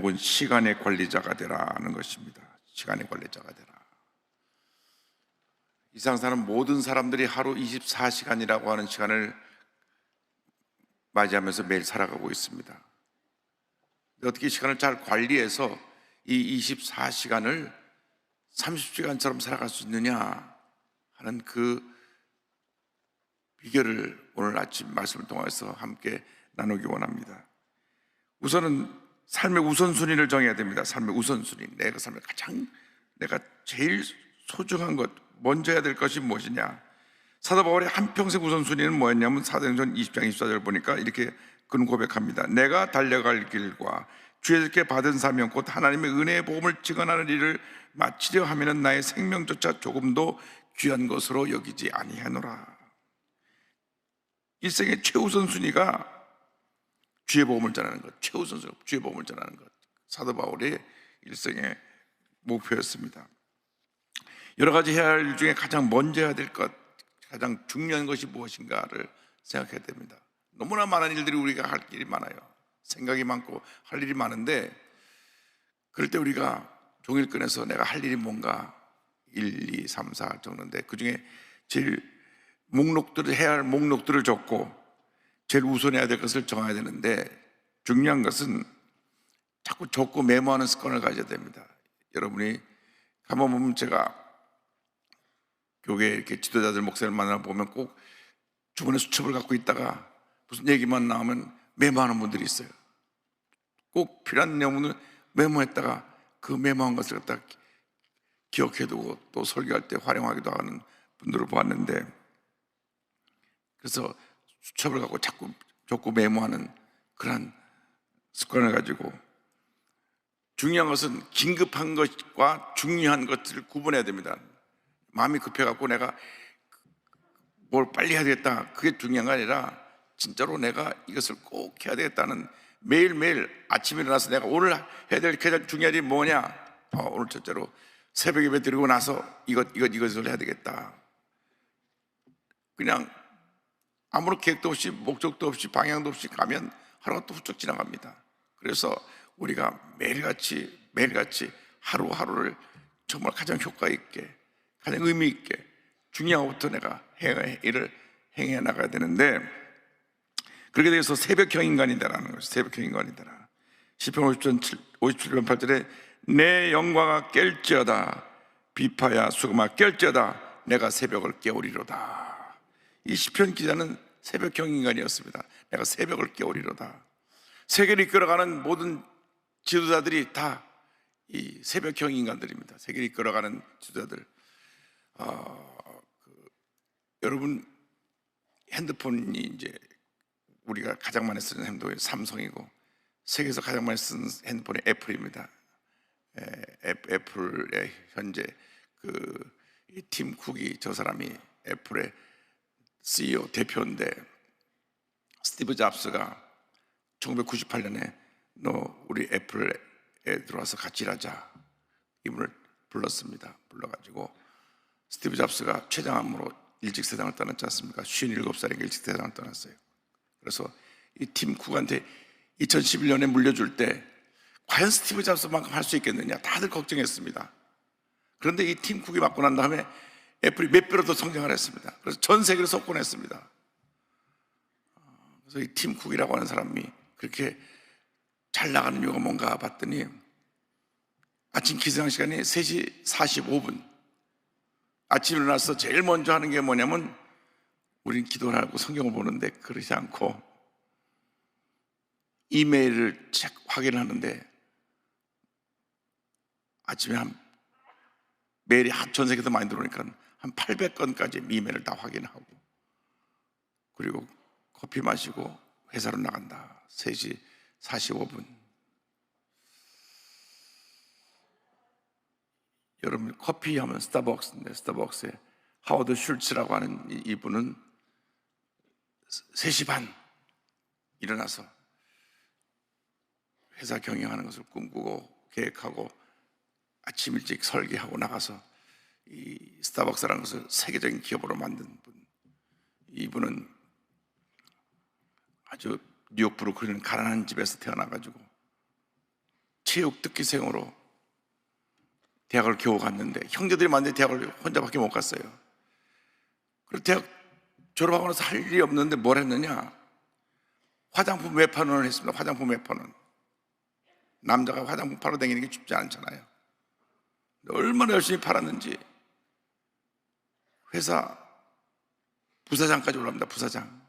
제목은 시간의 관리자가 되라는 것입니다. 시간의 관리자가 되라. 이 세상사는 모든 사람들이 하루 24시간이라고 하는 시간을 맞이하면서 매일 살아가고 있습니다. 어떻게 시간을 잘 관리해서 이 24시간을 30시간처럼 살아갈 수 있느냐 하는 그 비결을 오늘 아침 말씀을 통해서 함께 나누기 원합니다. 우선은 삶의 우선순위를 정해야 됩니다. 삶의 우선순위, 내가 삶에 가장 내가 제일 소중한 것, 먼저 해야 될 것이 무엇이냐. 사도 바울의 한평생 우선순위는 뭐였냐면 사도행전 20장 24절 보니까 이렇게 그는 고백합니다. 내가 달려갈 길과 주에게 받은 사명 곧 하나님의 은혜의 복음을 증언하는 일을 마치려 하면은 나의 생명조차 조금도 귀한 것으로 여기지 아니하노라. 일생의 최우선 순위가 주의 복음을 전하는 것, 최우선 순위 주의 복음을 전하는 것. 사도 바울의 일생의 목표였습니다. 여러 가지 해야 할 일 중에 가장 먼저 해야 될 것, 가장 중요한 것이 무엇인가를 생각해야 됩니다. 너무나 많은 일들이 우리가 할 일이 많아요. 생각이 많고 할 일이 많은데, 그럴 때 우리가 종이를 꺼내서 내가 할 일이 뭔가 1, 2, 3, 4 적는데 그 중에 제일 목록들을 해야 할 목록들을 적고 제일 우선해야 될 것을 정해야 되는데, 중요한 것은 자꾸 적고 메모하는 습관을 가져야 됩니다. 여러분이 가만 보면 제가 교회 이렇게 지도자들 목사를 만나 보면 꼭 주머니에 수첩을 갖고 있다가 무슨 얘기만 나오면 메모하는 분들이 있어요. 꼭 필요한 내용을 메모했다가 그 메모한 것을 갖다 기억해두고 또 설교할 때 활용하기도 하는 분들을 보았는데, 그래서 수첩을 갖고 자꾸 적고 메모하는 그런 습관을 가지고, 중요한 것은 긴급한 것과 중요한 것을 구분해야 됩니다. 마음이 급해갖고 내가 뭘 빨리 해야 되겠다, 그게 중요한 게 아니라 진짜로 내가 이것을 꼭 해야 되겠다는, 매일매일 아침에 일어나서 내가 오늘 해야 될 가장 중요한 일이 뭐냐, 오늘 첫째로 새벽 예배 드리고 나서 이것을 해야 되겠다. 그냥 아무런 계획도 없이 목적도 없이 방향도 없이 가면 하루가 또 훌쩍 지나갑니다. 그래서 우리가 매일같이 하루하루를 정말 가장 효과 있게, 가장 의미 있게 중요한 것부터 내가 일을 행해 나가야 되는데, 그렇게 돼서 새벽형 인간이 되라는 것이, 새벽형 인간이 되라. 시편 57편 8절에 내 영광아 깰지어다, 비파야 수금아 깰지어다, 내가 새벽을 깨우리로다. 이 시편 기자는 새벽형 인간이었습니다. 내가 새벽을 깨우리로다. 세계를 이끌어가는 모든 지도자들이 다 이 새벽형 인간들입니다. 세계를 이끌어가는 지도자들. 여러분, 핸드폰이 이제 우리가 가장 많이 쓰는 핸드폰이 삼성이고, 세계에서 가장 많이 쓰는 핸드폰이 애플입니다. 애플의 현재 팀 쿡이, 저 사람이 애플의 CEO 대표인데, 스티브 잡스가 1998년에 너 우리 애플에 들어와서 같이 일하자, 이분을 불렀습니다. 불러가지고 스티브 잡스가 췌장암으로 일찍 세상을 떠났지 않습니까? 57살인가 일찍 세상을 떠났어요. 그래서 이 팀 쿡한테 2011년에 물려줄 때 과연 스티브 잡스만큼 할 수 있겠느냐 다들 걱정했습니다. 그런데 이 팀 쿡이 맡고 난 다음에 애플이 몇 배로 더 성장을 했습니다. 그래서 전 세계를 석권했습니다. 그래서 이 팀 쿡이라고 하는 사람이 그렇게 잘 나가는 이유가 뭔가 봤더니, 아침 기상 시간이 3시 45분, 아침에 일어나서 제일 먼저 하는 게 뭐냐면, 우린 기도를 하고 성경을 보는데 그러지 않고 이메일을 확인을 하는데, 아침에 메일이 전 세계에서 많이 들어오니까 한 800건까지 이메일을 다 확인하고, 그리고 커피 마시고 회사로 나간다. 3시 45분. 여러분, 커피 하면 스타벅스인데, 스타벅스에 하워드 슐츠라고 하는 이분은 3시 반 일어나서 회사 경영하는 것을 꿈꾸고 계획하고 아침 일찍 설계하고 나가서 이 스타벅스라는 것을 세계적인 기업으로 만든 분. 이분은 아주 뉴욕 브루클린 가난한 집에서 태어나가지고 체육 특기생으로 대학을 겨우 갔는데, 형제들이 많은데 대학을 혼자밖에 못 갔어요. 그리고 대학 졸업하고 나서 할 일이 없는데 뭘 했느냐? 화장품 외판원을 했습니다. 화장품 외판원. 남자가 화장품 팔아 다니는 게 쉽지 않잖아요. 얼마나 열심히 팔았는지 회사 부사장까지 올라갑니다. 부사장.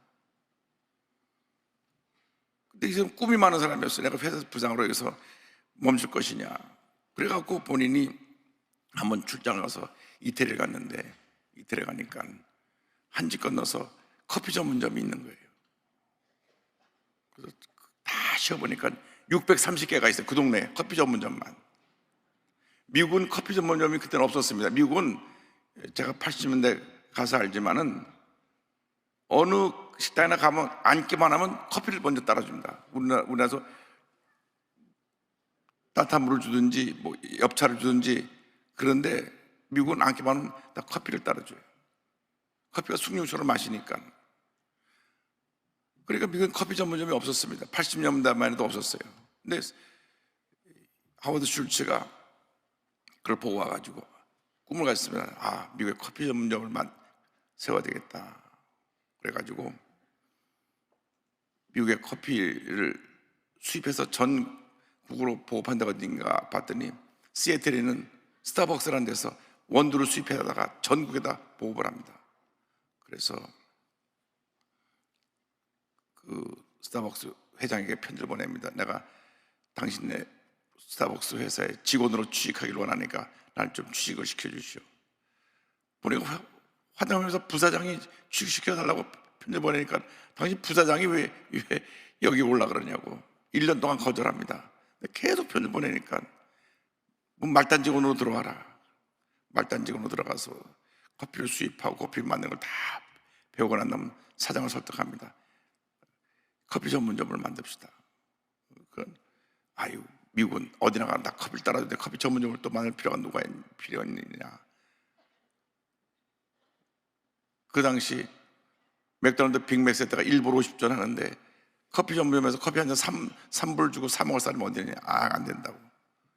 근데 이제 꿈이 많은 사람이었어요. 내가 회사 부장으로 여기서 멈출 것이냐. 그래갖고 본인이 한번 출장을 가서 이태리를 갔는데, 이태리에 가니까 한 집 건너서 커피 전문점이 있는 거예요. 그래서 다 쉬어보니까 630개가 있어요. 그 동네에 커피 전문점만. 미국은 커피 전문점이 그때는 없었습니다. 미국은 제가 80년대 가서 알지만은 어느 식당이나 가면 앉기만 하면 커피를 먼저 따라줍니다. 우리나라에서 따뜻한 물을 주든지 뭐 엽차를 주든지. 그런데 미국은 앉기만 하면 다 커피를 따라줘요. 커피가 숭늉처럼 마시니까. 그러니까 미국은 커피 전문점이 없었습니다. 80년대만 해도 없었어요. 근데 하워드 슐츠가 그걸 보고 와가지고 꿈을 가졌습니다. 아, 미국에 커피 전문점을 세워야 되겠다. 그래가지고 미국의 커피를 수입해서 전국으로 보급한 데가 어딘가 봤더니 시애틀에 있는 스타벅스라는 데서 원두를 수입해다가 전국에다 보급을 합니다. 그래서 그 스타벅스 회장에게 편지를 보냅니다. 내가 당신네 스타벅스 회사에 직원으로 취직하기를 원하니까 날 좀 취직을 시켜주시오. 보내고 화장하면서 부사장이 취직시켜달라고 편지 보내니까 당신 부사장이 왜 여기 올라 그러냐고. 1년 동안 거절합니다. 계속 편지 보내니까 말단 직원으로 들어와라. 말단 직원으로 들어가서 커피를 수입하고 커피 만드는 걸 다 배우고 난 다음 사장을 설득합니다. 커피 전문점을 만듭시다. 아유, 미국은 어디나 가나 다 커피를 따라주는데 커피 전문점을 또 만들 필요가 누가 필요가 있느냐. 그 당시 맥도날드 빅맥 세트가 1불 50전 하는데 커피 전문점에서 커피 한 잔 3불 주고 사 먹을 사람이 어디냐. 안 된다고.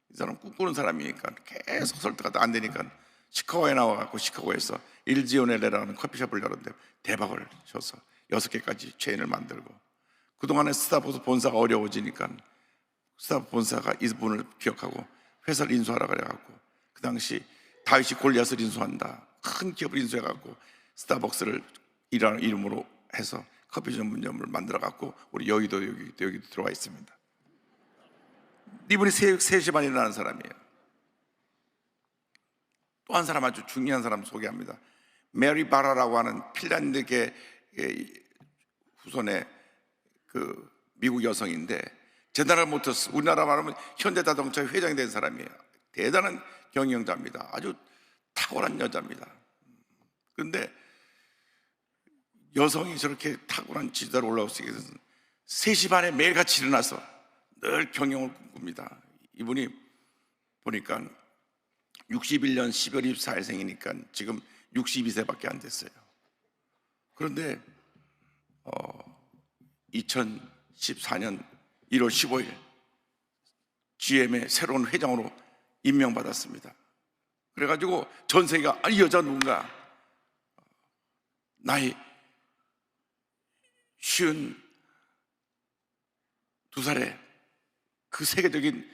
이 사람 꿈꾸는 사람이니까 계속 설득하다 안 되니까 시카고에 나와갖고 시카고에서 일지오넬레라는 커피숍을 열었는데 대박을 쳐서 6개까지 체인을 만들고, 그동안에 스타벅스 본사가 어려워지니까 스타벅스 본사가 이분을 기억하고 회사를 인수하라 그래갖고, 그 당시 다윗이 골리앗을 인수한다, 큰 기업을 인수해갖고 스타벅스를 이라는 이름으로 해서 커피 전문점을 만들어갖고 우리 여기도 들어와 있습니다. 이분이 3시 반에 일어나는 사람이에요. 또 한 사람, 아주 중요한 사람 소개합니다. 메리 바라라고 하는 핀란드계 후손의 그 미국 여성인데, 제너럴 모터스, 우리나라 말하면 현대자동차 회장이 된 사람이에요. 대단한 경영자입니다. 아주 탁월한 여자입니다. 그런데 여성이 저렇게 탁월한 지도자로 올라올 수 있게 돼서 3시 반에 매일같이 일어나서 늘 경영을 꿈꿉니다. 이분이 보니까 61년 12월 24일생이니까 지금 62세밖에 안 됐어요. 그런데 2014년 1월 15일 GM의 새로운 회장으로 임명받았습니다. 그래가지고 전 세계가 이 여자 누군가, 나이 52살에 그 세계적인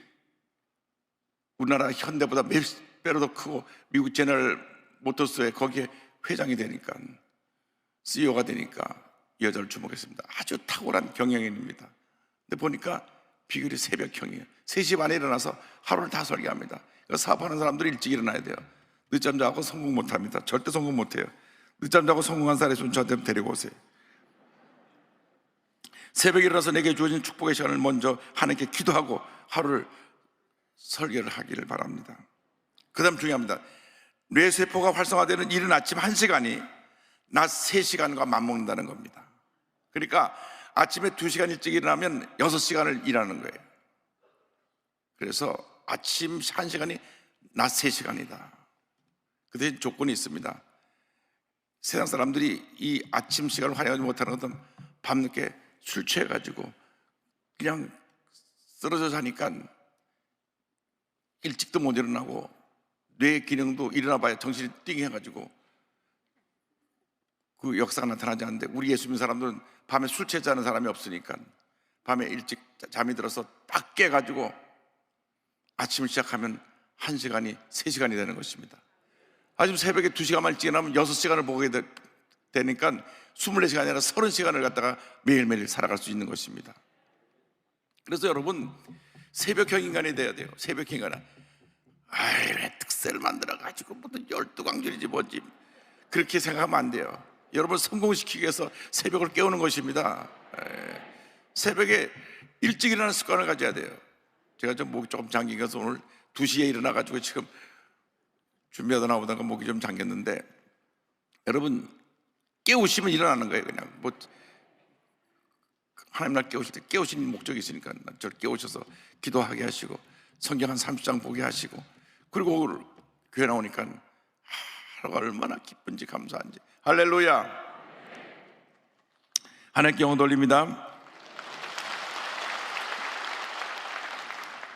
우리나라 현대보다 몇 배로 더 크고 미국 제너럴 모터스의 거기에 회장이 되니까, CEO가 되니까 이 여자를 주목했습니다. 아주 탁월한 경영인입니다. 근데 보니까 비결이 새벽형이에요. 3시 반에 일어나서 하루를 다 설계합니다. 그러니까 사업하는 사람들이 일찍 일어나야 돼요. 늦잠 자고 성공 못합니다. 절대 성공 못해요. 늦잠 자고 성공한 사람이 있으면 저한테 데리고 오세요. 새벽에 일어나서 내게 주어진 축복의 시간을 먼저 하나님께 기도하고 하루를 설계를 하기를 바랍니다. 그 다음 중요합니다. 뇌세포가 활성화되는 이른 아침 1시간이 낮 3시간과 맞먹는다는 겁니다. 그러니까 아침에 2시간 일찍 일어나면 6시간을 일하는 거예요. 그래서 아침 1시간이 낮 3시간이다. 그 대신 조건이 있습니다. 세상 사람들이 이 아침 시간을 활용하지 못하는 것은 밤늦게 술 취해가지고 그냥 쓰러져 자니까 일찍도 못 일어나고 뇌 기능도 일어나 봐야 정신이 띵해가지고 그 역사가 나타나지 않는데, 우리 예수 믿는 사람들은 밤에 술 취해 자는 사람이 없으니까 밤에 일찍 잠이 들어서 딱 깨가지고 아침을 시작하면 1시간이 3시간이 되는 것입니다. 아침 새벽에 2시간만 일찍 일어나면 6시간을 보게 되니까 24시간이 아니라 30시간을 갖다가 매일매일 살아갈 수 있는 것입니다. 그래서 여러분, 새벽형 인간이 돼야 돼요. 새벽형 인간은 왜 특세를 만들어가지고 무슨 12광줄이지 뭐지, 그렇게 생각하면 안 돼요. 여러분 성공시키기 위해서 새벽을 깨우는 것입니다. 새벽에 일찍 일어나는 습관을 가져야 돼요. 제가 좀 목이 조금 잠기면서 오늘 2시에 일어나가지고 지금 준비하다 나오다가 목이 좀 잠겼는데, 여러분 깨우시면 일어나는 거예요. 그냥 뭐 하나님 날 깨우실 때 깨우시는 목적이 있으니까 저를 깨우셔서 기도하게 하시고 성경 한 30장 보게 하시고, 그리고 교회 나오니까 하루가 얼마나 기쁜지 감사한지. 할렐루야. 하나님께 영광 돌립니다.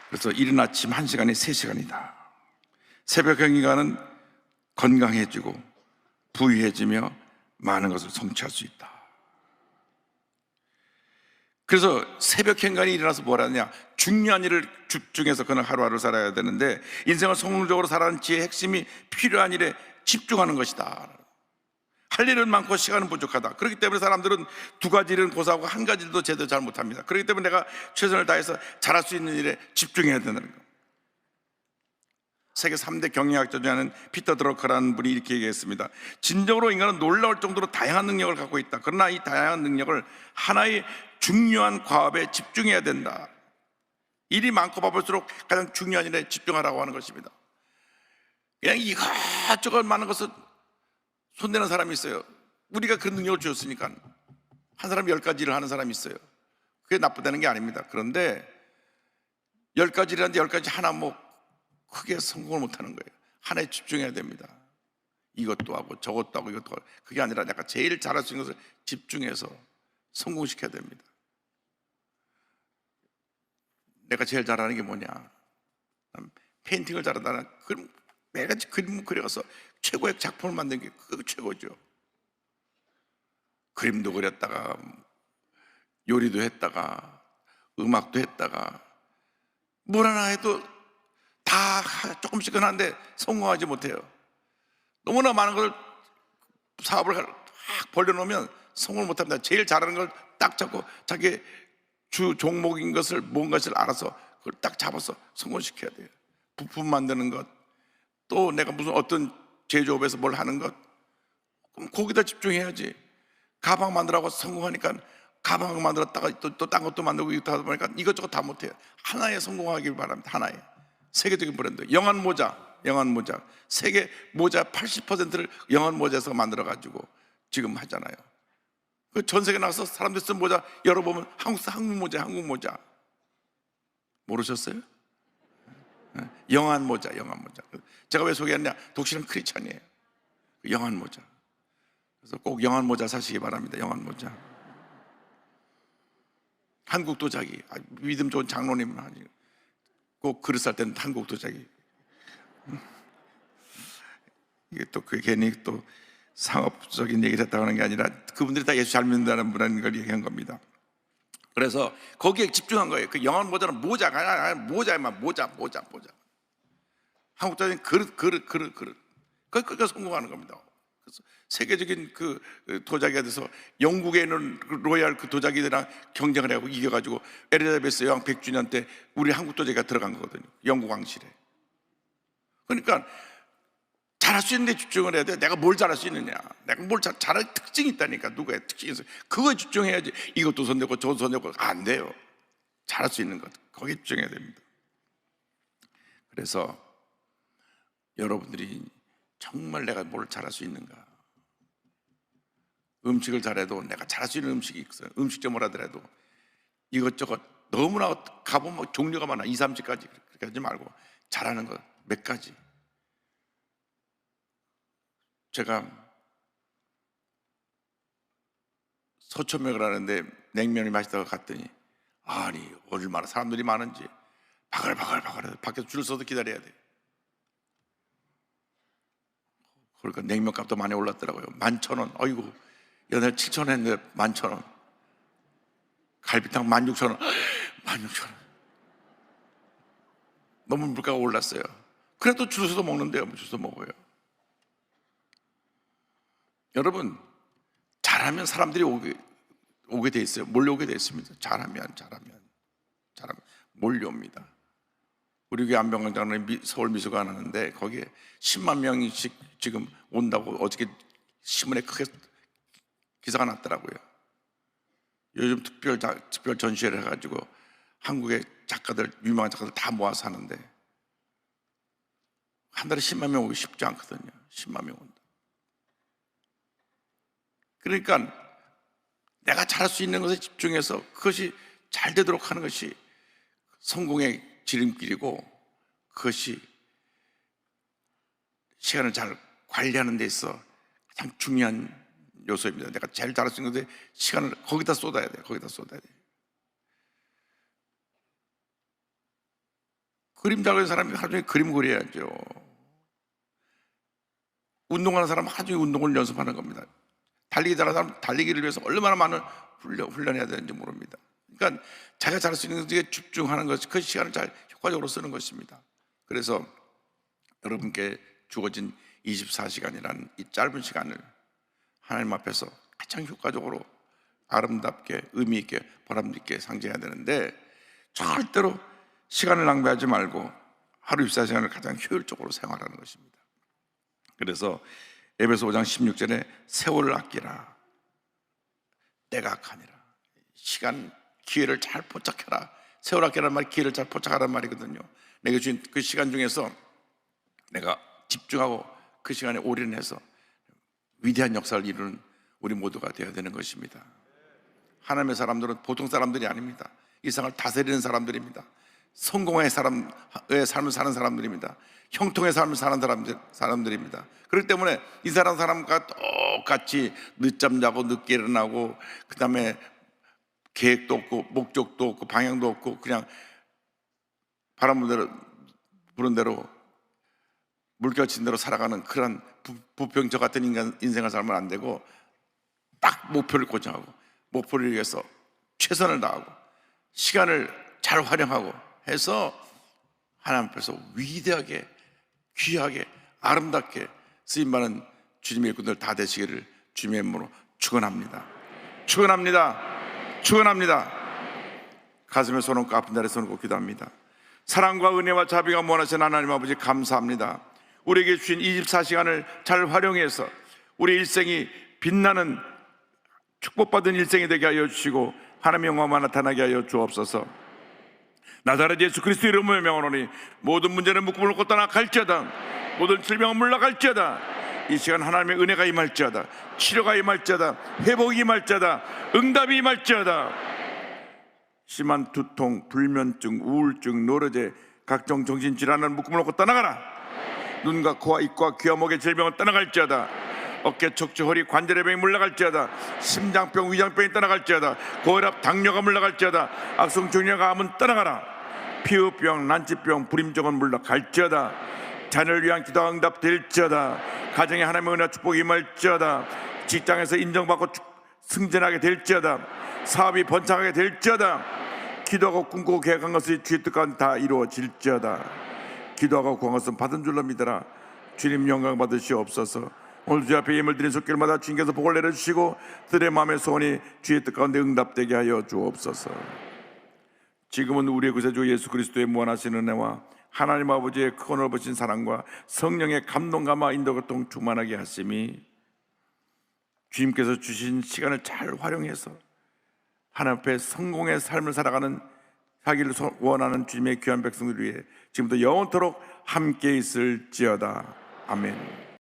그래서 이른 아침 1시간이 3시간이다. 새벽형 인간은 건강해지고 부유해지며 많은 것을 성취할 수 있다. 그래서 새벽형 인간이 일어나서 뭘 하느냐, 중요한 일을 집중해서 그는 하루하루 살아야 되는데, 인생을 성공적으로 살아가는 지혜의 핵심이 필요한 일에 집중하는 것이다. 할 일은 많고 시간은 부족하다. 그렇기 때문에 사람들은 2가지 일은 고사하고 1가지 일도 제대로 잘 못합니다. 그렇기 때문에 내가 최선을 다해서 잘할 수 있는 일에 집중해야 된다는 거. 세계 3대 경영학자 중에 하나는 피터 드러커라는 분이 이렇게 얘기했습니다. 진정으로 인간은 놀라울 정도로 다양한 능력을 갖고 있다. 그러나 이 다양한 능력을 하나의 중요한 과업에 집중해야 된다. 일이 많고 바쁠수록 가장 중요한 일에 집중하라고 하는 것입니다. 그냥 이것저것 많은 것을 손대는 사람이 있어요. 우리가 그 능력을 주었으니까. 한 사람이 10가지 일을 하는 사람이 있어요. 그게 나쁘다는 게 아닙니다. 그런데 10가지 일 하는데 10가지 하나 뭐 크게 성공을 못하는 거예요. 하나에 집중해야 됩니다. 이것도 하고 저것도 하고 이것도 하고. 그게 아니라 내가 제일 잘할 수 있는 것을 집중해서 성공시켜야 됩니다. 내가 제일 잘하는 게 뭐냐, 페인팅을 잘한다는, 매가지 그림을 그려서 최고의 작품을 만든 게 그 최고죠. 그림도 그렸다가 요리도 했다가 음악도 했다가 뭘 하나 해도 다 조금씩은 한데 성공하지 못해요. 너무나 많은 걸 사업을 확 벌려놓으면 성공을 못합니다. 제일 잘하는 걸 딱 잡고 자기 주 종목인 것을 뭔가를 알아서 그걸 딱 잡아서 성공시켜야 돼요. 부품 만드는 것, 또 내가 무슨 어떤 제조업에서 뭘 하는 것, 그럼 거기다 집중해야지. 가방 만들라고 성공하니까 가방 만들었다가 또 딴 것도 만들고 이것도 하다 보니까 이것저것 다 못해요. 하나에 성공하길 바랍니다. 하나에. 세계적인 브랜드 영한 모자, 세계 모자 80%를 영한 모자에서 만들어가지고 지금 하잖아요. 그 전 세계 나가서 사람들 쓴 모자 열어보면 한국 모자 모르셨어요? 영한 모자. 제가 왜 소개했냐, 독실한 크리스찬이에요. 영한 모자. 그래서 꼭 영한 모자 사시기 바랍니다. 영한 모자. 한국 도자기, 믿음 좋은 장로님 꼭 그릇 살 때는 한국 도자기. 이게 또 그 괜히 또 상업적인 얘기를 했다고 하는 게 아니라 그분들이 다 예수 잘 믿는다는 분이라는 걸 얘기한 겁니다. 그래서 거기에 집중한 거예요. 그 영한 모자는 모자가 아니라 모자에만 모자. 한국 도자기는 그릇. 그러니까 성공하는 겁니다. 그래서 세계적인 그 도자기가 돼서 영국에 있는 로얄 그 도자기들이랑 경쟁을 하고 이겨가지고 엘리자베스 여왕 100주년 때 우리 한국 도자기가 들어간 거거든요. 영국 왕실에. 그러니까 잘할 수 있는 데 집중을 해야 돼. 내가 뭘 잘할 수 있느냐, 내가 뭘 잘할 특징이 있다니까. 누구의 특징이 있어요. 그거에 집중해야지. 이것도 손대고 저것도 손대고 안 돼요. 잘할 수 있는 것, 거기에 집중해야 됩니다. 그래서 여러분들이 정말 내가 뭘 잘할 수 있는가, 음식을 잘해도 내가 잘할 수 있는 음식이 있어요. 음식점을 하더라도 이것저것 너무나 가보면 종류가 많아. 2, 30가지. 그렇게 하지 말고 잘하는 것 몇 가지. 제가 서천맥을 하는데 냉면이 맛있다고 갔더니, 아니 얼마나 사람들이 많은지 바글바글 밖에서 줄 서서 기다려야 돼. 그러니까 냉면값도 많이 올랐더라고요. 11,000원. 어이구, 연애 7,000원 했는데 11,000원. 갈비탕 16,000원. 16,000원. 너무 물가가 올랐어요. 그래도 줄 서서 먹는데요. 줄 서서 먹어요. 여러분, 잘하면 사람들이 오게 돼 있어요. 몰려오게 돼 있습니다. 잘하면 몰려옵니다. 우리 교회 안병광장로님 서울 미술관 하는데 거기에 10만 명씩 지금 온다고 어저께 신문에 크게 기사가 났더라고요. 요즘 특별 전시회를 해가지고 한국의 작가들, 유명한 작가들 다 모아서 하는데 한 달에 10만 명 오기 쉽지 않거든요. 10만 명 온다. 그러니까 내가 잘할 수 있는 것에 집중해서 그것이 잘 되도록 하는 것이 성공의 지름길이고, 그것이 시간을 잘 관리하는 데 있어 가장 중요한 요소입니다. 내가 제일 잘할 수 있는 것에 시간을 거기다 쏟아야 돼요. 거기다 쏟아야 돼요. 그림 잘 그리는 사람이 하루 종일 그림 그려야죠. 운동하는 사람은 하루 종일 운동을 연습하는 겁니다. 달리기 잘하는 사람은 달리기를 위해서 얼마나 많은 훈련해야 되는지 모릅니다. 그러니까 자기가 잘할 수 있는 것에 집중하는 것이 그 시간을 잘 효과적으로 쓰는 것입니다. 그래서 여러분께 주어진 24시간이라는 이 짧은 시간을 하나님 앞에서 가장 효과적으로 아름답게 의미 있게 보람있게 상징해야 되는데, 절대로 시간을 낭비하지 말고 하루 24시간을 가장 효율적으로 생활하는 것입니다. 그래서 에베소 5장 16절에 세월을 아끼라, 때가 악하니라. 시간, 기회를 잘 포착해라. 세월 아끼라는 말이 기회를 잘 포착하라는 말이거든요. 내가 주신 그 시간 중에서 내가 집중하고 그 시간에 올인해서 위대한 역사를 이루는 우리 모두가 되어야 되는 것입니다. 하나님의 사람들은 보통 사람들이 아닙니다. 이 세상을 다스리는 사람들입니다. 성공의 삶을 사는 사람들입니다. 형통의 삶을 사는 사람들입니다. 그렇기 때문에 이 사람과 똑같이 늦잠 자고 늦게 일어나고, 그 다음에 계획도 없고 목적도 없고 방향도 없고 그냥 바람 부는 대로 물결친 대로 살아가는 그런 부병저 같은 인생을 살면 안 되고, 딱 목표를 고정하고 목표를 위해서 최선을 다하고 시간을 잘 활용하고 해서 하나님 앞에서 위대하게, 귀하게, 아름답게 쓰임받는 주님의 일꾼들 다 되시기를 주님의 이름으로 축원합니다. 축원합니다. 가슴에 손 얹고 아픈 자리에 손 얹고 기도합니다. 사랑과 은혜와 자비가 무한하신 하나님 아버지, 감사합니다. 우리에게 주신 24시간을 잘 활용해서 우리 일생이 빛나는 축복받은 일생이 되게 하여 주시고 하나님의 영광만 나타나게 하여 주옵소서. 나사렛 예수 그리스도 이름으로 명하노니 모든 문제는 묶음을 놓고 떠나갈지어다. 모든 질병은 물러갈지어다. 이 시간 하나님의 은혜가 임할지어다. 치료가 임할지어다. 회복이 임할지어다. 응답이 임할지어다. 심한 두통, 불면증, 우울증, 노르제, 각종 정신질환을 묶음을 놓고 떠나가라. 눈과 코와 입과 귀와 목의 질병은 떠나갈지어다. 어깨, 척추, 허리, 관절의 병이 물러갈지어다. 심장병, 위장병이 떠나갈지어다. 고혈압, 당뇨가 물러갈지어다. 악성 종양과 암은 떠나가라. 피부병, 난치병, 불임증은 물러갈지어다. 자녀를 위한 기도가 응답될지어다. 가정에 하나님의 은혜와 축복이 임할지어다. 직장에서 인정받고 승진하게 될지어다. 사업이 번창하게 될지어다. 기도하고 꿈꾸고 계획한 것이 주의 뜻과 다 이루어질지어다. 기도하고 구한 것은 받은 줄로 믿어라. 주님 영광 받으시옵소서. 오늘 주 앞에 예물 드린 손길마다 주님께서 복을 내려주시고 들의 마음의 소원이 주의 뜻 가운데 응답되게 하여 주옵소서. 지금은 우리의 구세주 예수 그리스도의 무한하신 은혜와 하나님 아버지의 크고 넓으신 사랑과 성령의 감동감화 인도교통 충만하게 하심이, 주님께서 주신 시간을 잘 활용해서 하나님 앞에 성공의 삶을 살기를 원하는 주님의 귀한 백성들 위해 지금부터 영원토록 함께 있을지어다. 아멘.